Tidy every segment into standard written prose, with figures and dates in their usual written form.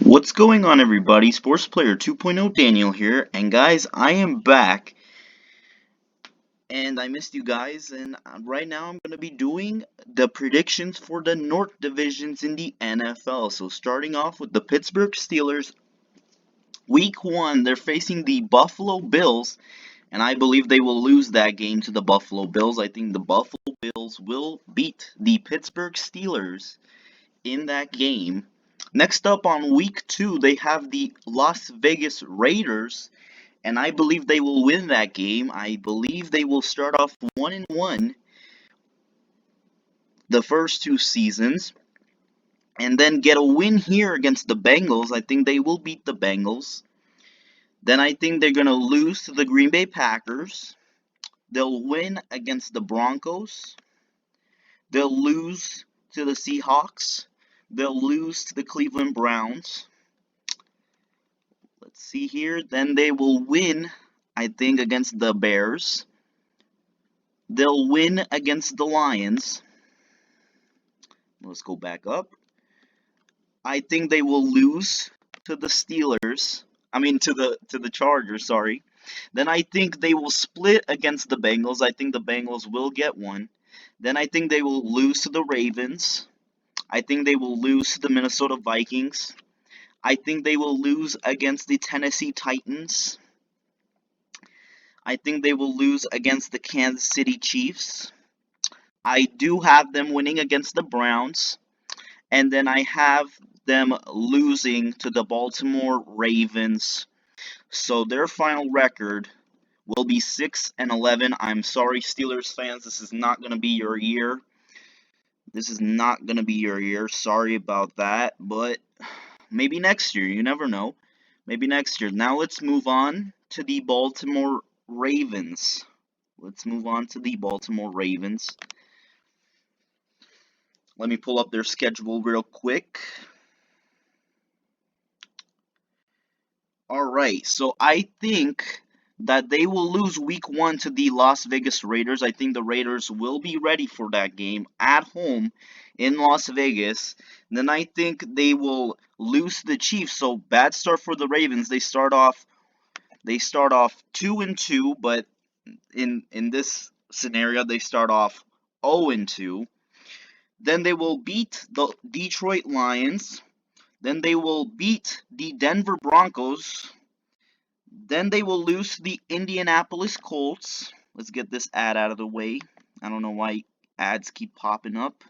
What's going on, everybody? Sports Player 2.0 Daniel here, and guys, I am back, and I missed you guys, and right now I'm going to be doing the predictions for the North Divisions in the NFL. So starting off with the Pittsburgh Steelers, Week 1, they're facing the Buffalo Bills, and I believe they will lose that game to the Buffalo Bills. I think the Buffalo Bills will beat the Pittsburgh Steelers in that game. Next up on week 2, they have the Las Vegas Raiders, and I believe they will win that game. I believe they will start off 1-1 the first 2 seasons, and then get a win here against the Bengals. I think they will beat the Bengals. Then I think they're going to lose to the Green Bay Packers. They'll win against the Broncos. They'll lose to the Seahawks. They'll lose to the Cleveland Browns. Let's see here. Then they will win, I think, against the Bears. They'll win against the Lions. Let's go back up. I think they will lose to the Steelers. I mean to the Chargers, sorry. Then I think they will split against the Bengals. I think the Bengals will get one. Then I think they will lose to the Ravens. I think they will lose to the Minnesota Vikings. I think they will lose against the Tennessee Titans. I think they will lose against the Kansas City Chiefs. I do have them winning against the Browns. And then I have them losing to the Baltimore Ravens. So their final record will be 6-11. I'm sorry, Steelers fans, this is not going to be your year. This is not going to be your year. Sorry about that, but maybe next year. You never know. Maybe next year. Now let's move on to the Baltimore Ravens. Let's move on to the Baltimore Ravens. Let me pull up their schedule real quick. Alright, so I think that they will lose week 1 to the Las Vegas Raiders. I think the Raiders will be ready for that game at home in Las Vegas. Then I think they will lose to the Chiefs. So bad start for the Ravens. They start off 2-2, but in this scenario they start off 0-2. Then they will beat the Detroit Lions. Then they will beat the Denver Broncos. Then they will lose to the Indianapolis Colts. Let's get this ad out of the way. I don't know why ads keep popping up.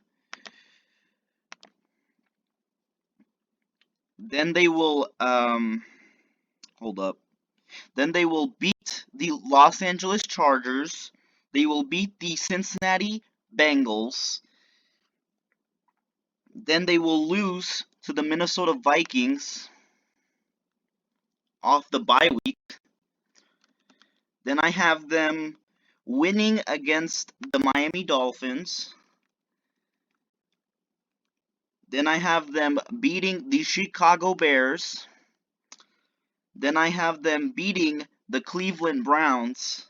Then they will, hold up. Then they will beat the Los Angeles Chargers. They will beat the Cincinnati Bengals. Then they will lose to the Minnesota Vikings off the bye week. Then I have them winning against the Miami Dolphins. Then I have them beating the Chicago Bears. Then I have them beating the Cleveland Browns.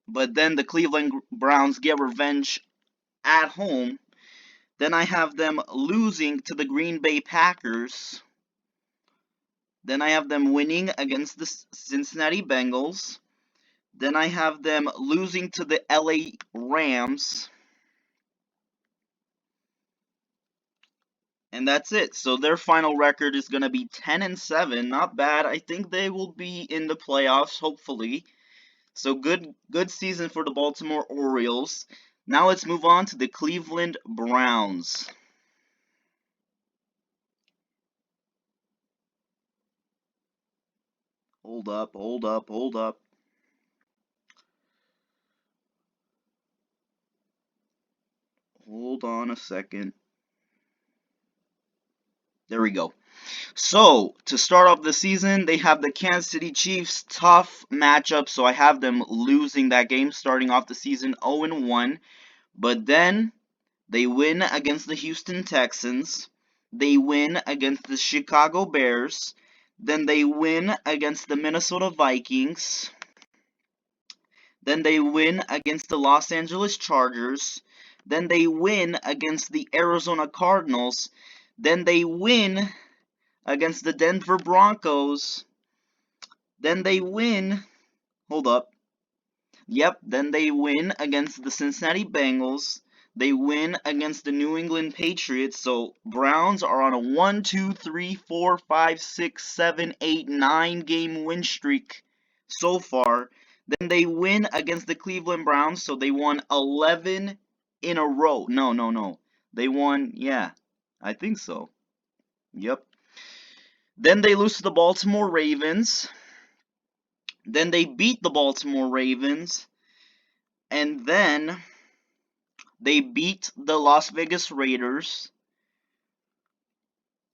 But then the Cleveland Browns get revenge at home. Then I have them losing to the Green Bay Packers. Then I have them winning against the Cincinnati Bengals. Then I have them losing to the LA Rams. And that's it. So their final record is going to be 10-7. Not bad. I think they will be in the playoffs, hopefully. So good season for the Baltimore Orioles. Now let's move on to the Cleveland Browns. Hold up. Hold on a second. There we go. So, to start off the season, they have the Kansas City Chiefs. Tough matchup, so I have them losing that game, starting off the season 0-1. But then, they win against the Houston Texans. They win against the Chicago Bears. Then they win against the Minnesota Vikings. Then they win against the Los Angeles Chargers. Then they win against the Arizona Cardinals. Then they win against the Denver Broncos. Then they win. Hold up. Yep, then they win against the Cincinnati Bengals. They win against the New England Patriots. So Browns are on a 1, 2, 3, 4, 5, 6, 7, 8, 9 game win streak so far. Then they win against the Cleveland Browns. So they won 11 in a row. No. They won, yeah, I think so. Yep. Then they lose to the Baltimore Ravens. Then they beat the Baltimore Ravens. And then they beat the Las Vegas Raiders.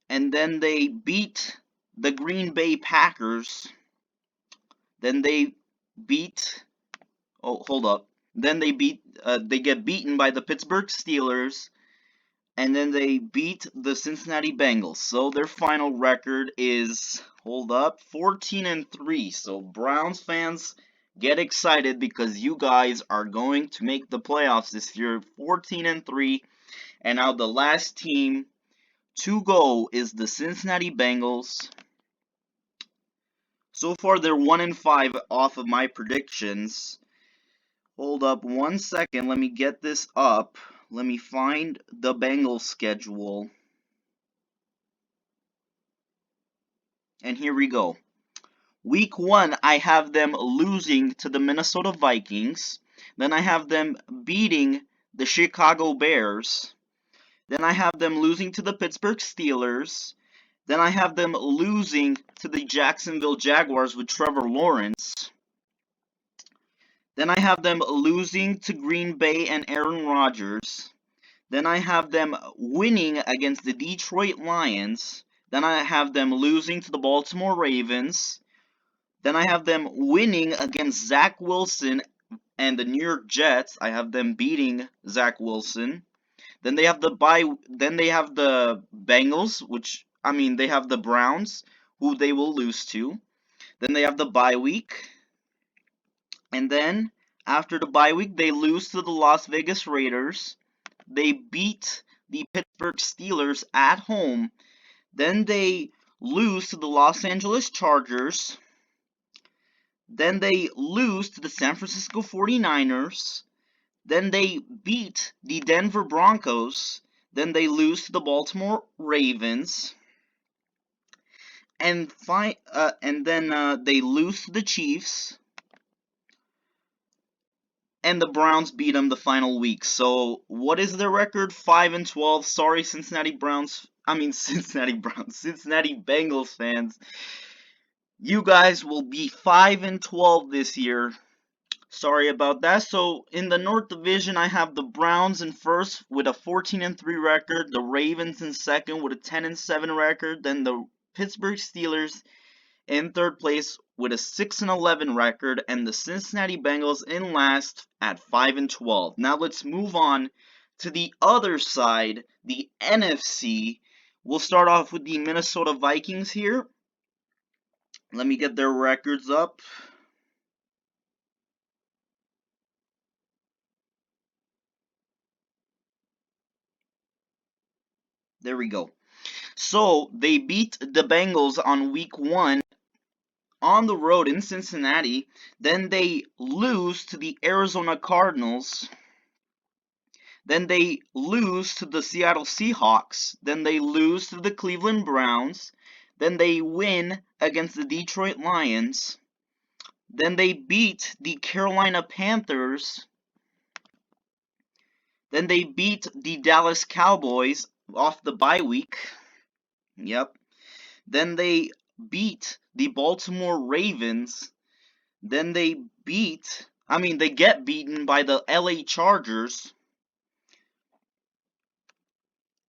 And then they beat the Green Bay Packers. Then they beat. Oh, hold up. Then they get beaten by the Pittsburgh Steelers. And then they beat the Cincinnati Bengals. So their final record is, hold up, 14-3. So Browns fans, get excited because you guys are going to make the playoffs this year. 14-3. And now the last team to go is the Cincinnati Bengals. So far they're 1-5 off of my predictions. Hold up 1 second, let me get this up. Let me find the Bengals schedule. And here we go. Week 1, I have them losing to the Minnesota Vikings. Then I have them beating the Chicago Bears. Then I have them losing to the Pittsburgh Steelers. Then I have them losing to the Jacksonville Jaguars with Trevor Lawrence. Then I have them losing to Green Bay and Aaron Rodgers. Then I have them winning against the Detroit Lions. Then I have them losing to the Baltimore Ravens. Then I have them winning against Zach Wilson and the New York Jets. I have them beating Zach Wilson. Then they have the Bengals, they have the Browns, who they will lose to. Then they have the bye week. And then after the bye week, they lose to the Las Vegas Raiders. They beat the Pittsburgh Steelers at home. Then they lose to the Los Angeles Chargers. Then they lose to the San Francisco 49ers. Then they beat the Denver Broncos. Then they lose to the Baltimore Ravens. And then they lose to the Chiefs. And the Browns beat them the final week. So what is their record? 5-12. Sorry, Cincinnati Bengals fans. You guys will be 5-12 this year. Sorry about that. So in the North Division, I have the Browns in first with a 14-3 record, the Ravens in second with a 10-7 record, then the Pittsburgh Steelers in third place with a 6-11 record, and the Cincinnati Bengals in last at 5-12. Now let's move on to the other side, the NFC. We'll start off with the Minnesota Vikings here. Let me get their records up. There we go. So they beat the Bengals on week 1 on the road in Cincinnati. Then they lose to the Arizona Cardinals. Then they lose to the Seattle Seahawks. Then they lose to the Cleveland Browns. Then they win against the Detroit Lions. Then they beat the Carolina Panthers. Then they beat the Dallas Cowboys off the bye week. Yep. Then they beat the Baltimore Ravens. Then they get beaten by the LA Chargers.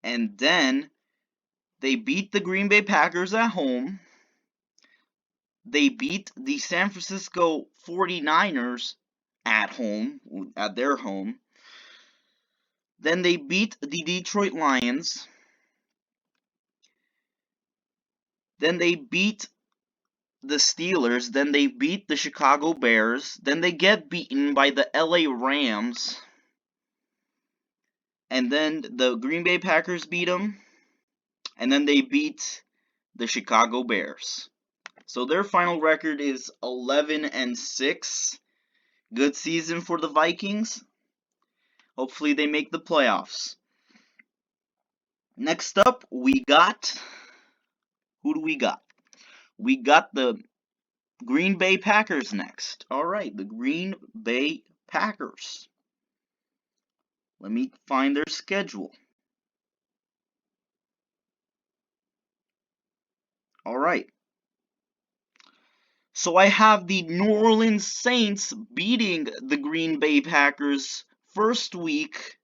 And then they beat the Green Bay Packers at home. They beat the San Francisco 49ers at their home. Then they beat the Detroit Lions. Then they beat the Steelers. Then they beat the Chicago Bears. Then they get beaten by the LA Rams. And then the Green Bay Packers beat them. and then they beat the Chicago Bears. So their final record is 11-6. Good season for the Vikings. Hopefully they make the playoffs. Next up, we got, who do we got? We got the Green Bay Packers next. All right, the Green Bay Packers. Let me find their schedule. All right. So I have the New Orleans Saints beating the Green Bay Packers first week.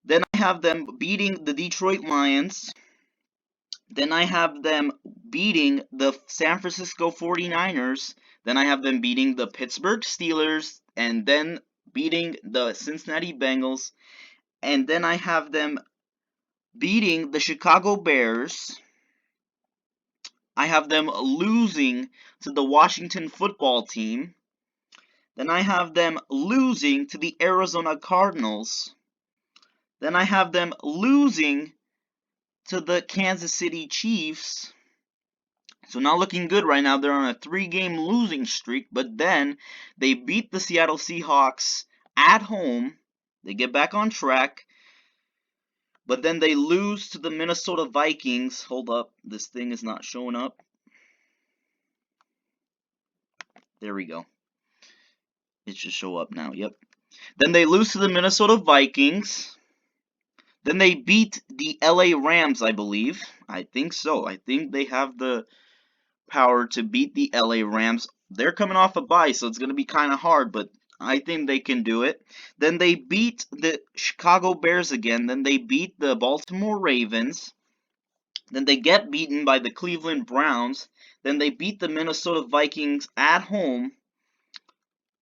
Then I have them beating the Detroit Lions. Then I have them beating the San Francisco 49ers. Then I have them beating the Pittsburgh Steelers. And then beating the Cincinnati Bengals. And then I have them beating the Chicago Bears. I have them losing to the Washington football team. Then I have them losing to the Arizona Cardinals. Then I have them losing to the Kansas City Chiefs. So not looking good right now. They're on a 3-game losing streak, but then they beat the Seattle Seahawks at home. They get back on track, but then they lose to the Minnesota Vikings. Hold up, this thing is not showing up. There we go. It should show up now, yep. Then they lose to the Minnesota Vikings. Then they beat the LA Rams, I believe. I think so. I think they have the power to beat the LA Rams. They're coming off a bye, so it's going to be kind of hard, but I think they can do it. Then they beat the Chicago Bears again. Then they beat the Baltimore Ravens. Then they get beaten by the Cleveland Browns. Then they beat the Minnesota Vikings at home.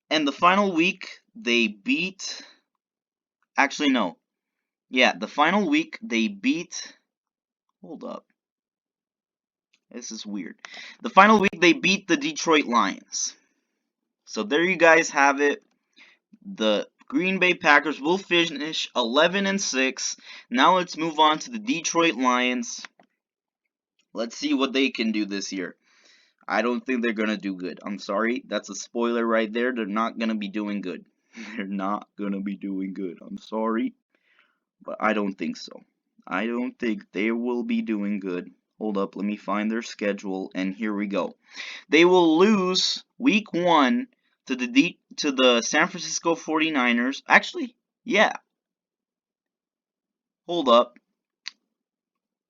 And the final week, they beat... Actually, no. Yeah, the final week, they beat... Hold up. This is weird. The final week, they beat the Detroit Lions. So there you guys have it. The Green Bay Packers will finish 11-6. Now let's move on to the Detroit Lions. Let's see what they can do this year. I don't think they're going to do good. I'm sorry. That's a spoiler right there. They're not going to be doing good. They're not going to be doing good. I'm sorry. But I don't think so. I don't think they will be doing good. Hold up. Let me find their schedule. And here we go. They will lose week 1 to the San Francisco 49ers. Actually, yeah. Hold up.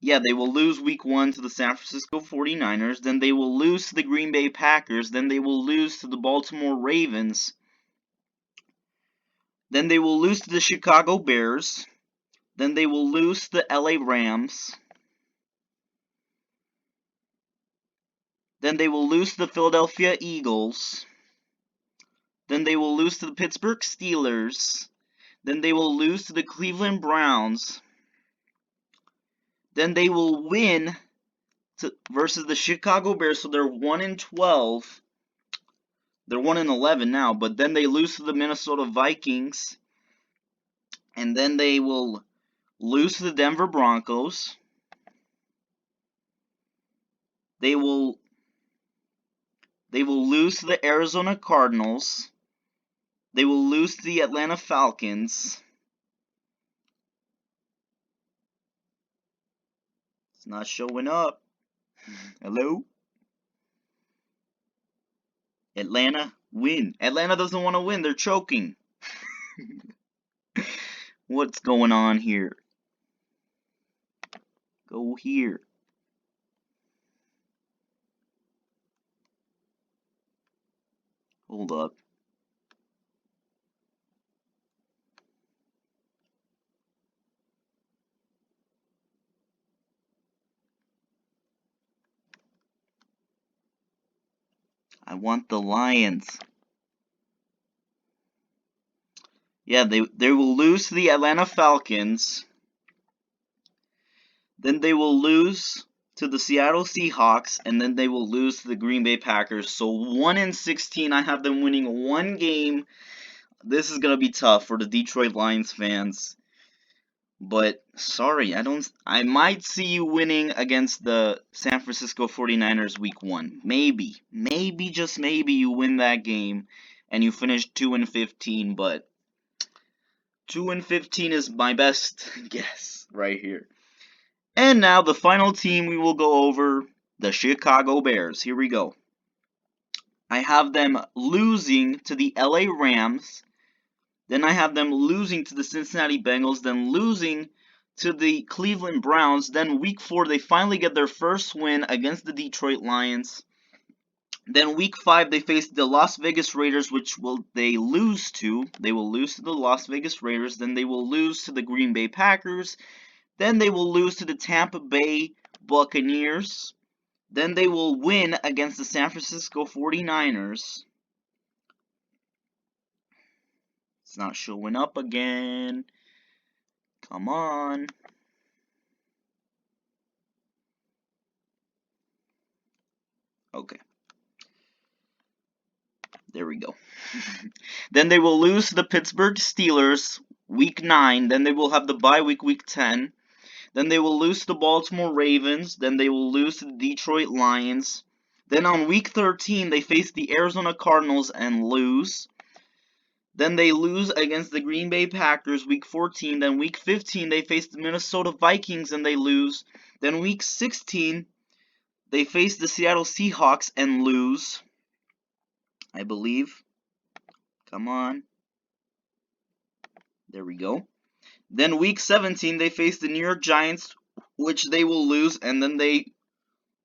Yeah, they will lose week 1 to the San Francisco 49ers. Then they will lose to the Green Bay Packers. Then they will lose to the Baltimore Ravens. Then they will lose to the Chicago Bears. Then they will lose to the LA Rams. Then they will lose to the Philadelphia Eagles. Then they will lose to the Pittsburgh Steelers. Then they will lose to the Cleveland Browns. Then they will win versus the Chicago Bears, so they're 1-12. They're 1-11 now, but then they lose to the Minnesota Vikings. And then they will lose to the Denver Broncos. They will lose to the Arizona Cardinals. They will lose to the Atlanta Falcons. It's not showing up. Hello? Atlanta, win. Atlanta doesn't want to win. They're choking. What's going on here? Go here. Hold up. I want the Lions. Yeah, they will lose to the Atlanta Falcons. Then they will lose to the Seattle Seahawks, and then they will lose to the Green Bay Packers. So 1-16, I have them winning 1 game. This is going to be tough for the Detroit Lions fans. But sorry, I might see you winning against the San Francisco 49ers week 1. Maybe just maybe you win that game and you finish 2-15, but 2-15 is my best guess right here. And now the final team we will go over, the Chicago Bears. Here we go. I have them losing to the LA Rams. Then I have them losing to the Cincinnati Bengals, then losing to the Cleveland Browns. Then week 4, they finally get their first win against the Detroit Lions. Then week 5, they face the Las Vegas Raiders, which they lose to. They will lose to the Las Vegas Raiders. Then they will lose to the Green Bay Packers. Then they will lose to the Tampa Bay Buccaneers. Then they will win against the San Francisco 49ers. It's not showing up again. Come on. Okay. There we go. Then they will lose to the Pittsburgh Steelers week 9. Then they will have the bye week 10. Then they will lose to the Baltimore Ravens. Then they will lose to the Detroit Lions. Then on week 13, they face the Arizona Cardinals and lose. Then they lose against the Green Bay Packers week 14. Then week 15, they face the Minnesota Vikings and they lose. Then week 16, they face the Seattle Seahawks and lose, I believe. Come on. There we go. Then week 17, they face the New York Giants, which they will lose, and then they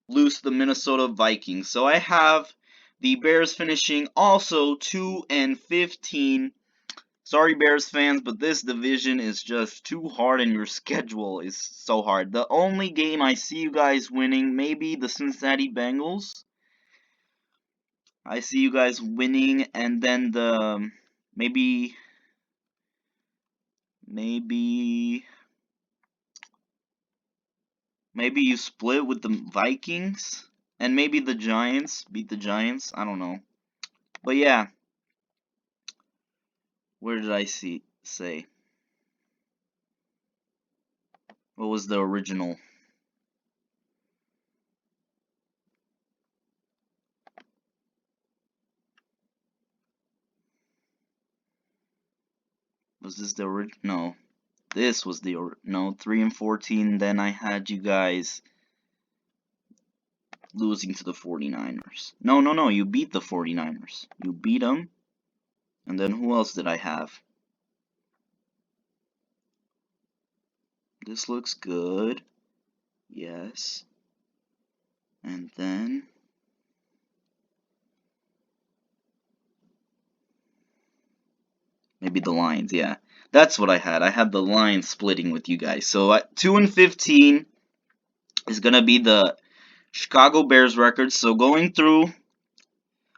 lose to the Minnesota Vikings. So I have the Bears finishing also 2-15. Sorry, Bears fans, but this division is just too hard, and your schedule is so hard. The only game I see you guys winning, maybe the Cincinnati Bengals. I see you guys winning, and then the maybe you split with the Vikings, and maybe the Giants beat the Giants. I don't know, but yeah. Where did I say? What was the original? Was this the original? No. This was the no, 3-14. Then I had you guys losing to the 49ers. No, you beat the 49ers. You beat them. And then who else did I have? This looks good. Yes. And then maybe the Lions, yeah. That's what I had. I had the Lions splitting with you guys. So 2-15 is going to be the Chicago Bears record. So going through,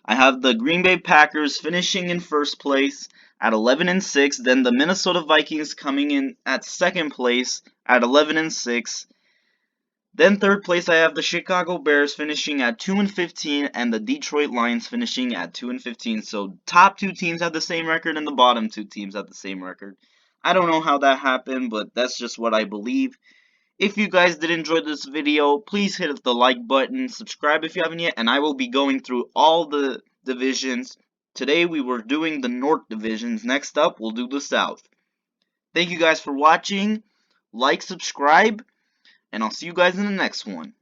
I have the Green Bay Packers finishing in first place at 11-6. Then the Minnesota Vikings coming in at second place at 11-6. Then third place I have the Chicago Bears finishing at 2-15 and the Detroit Lions finishing at 2-15. So top 2 teams have the same record and the bottom 2 teams have the same record. I don't know how that happened, but that's just what I believe. If you guys did enjoy this video, please hit the like button, subscribe if you haven't yet, and I will be going through all the divisions. Today we were doing the North divisions. Next up, we'll do the South. Thank you guys for watching. Like, subscribe, and I'll see you guys in the next one.